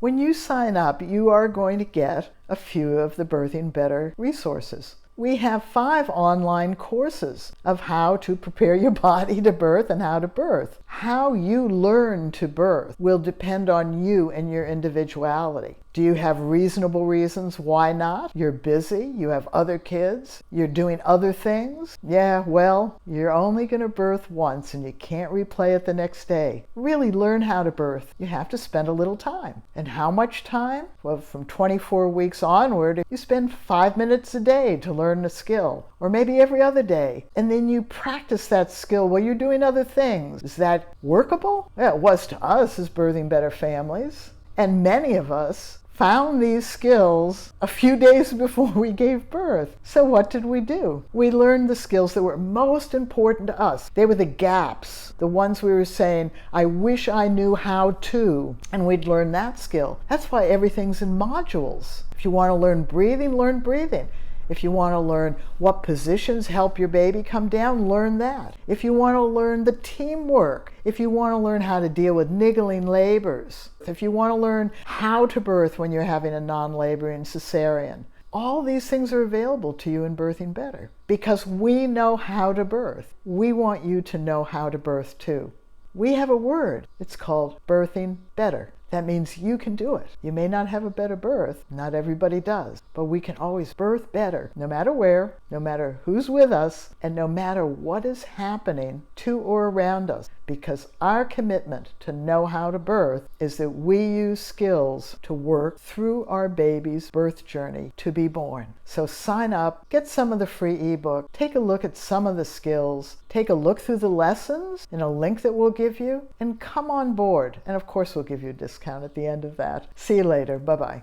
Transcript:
When you sign up, you are going to get a few of the Birthing Better resources. We have 5 online courses of how to prepare your body to birth and how to birth. How you learn to birth will depend on you and your individuality. Do you have reasonable reasons why not? You're busy, you have other kids, you're doing other things? Yeah, well, you're only going to birth once and you can't replay it the next day. Really learn how to birth. You have to spend a little time. And how much time? Well, from 24 weeks onward, you spend 5 minutes a day to learn a skill, or maybe every other day. And then you practice that skill while you're doing other things. Is that workable? Yeah, it was to us as Birthing Better families. And many of us found these skills a few days before we gave birth. So what did we do? We learned the skills that were most important to us. They were the gaps, the ones we were saying, I wish I knew how to, and we'd learn that skill. That's why everything's in modules. If you want to learn breathing, learn breathing. If you want to learn what positions help your baby come down, learn that. If you want to learn the teamwork, if you want to learn how to deal with niggling labors, if you want to learn how to birth when you're having a non-laboring cesarean, all these things are available to you in Birthing Better. Because we know how to birth. We want you to know how to birth too. We have a word. It's called Birthing Better. That means you can do it. You may not have a better birth, not everybody does, but we can always birth better, no matter where, no matter who's with us, and no matter what is happening to or around us, because our commitment to know how to birth is that we use skills to work through our baby's birth journey to be born. So sign up, get some of the free ebook, take a look at some of the skills, take a look through the lessons in a link that we'll give you, and come on board. And of course we'll give you a discount at the end of that. See you later. Bye-bye.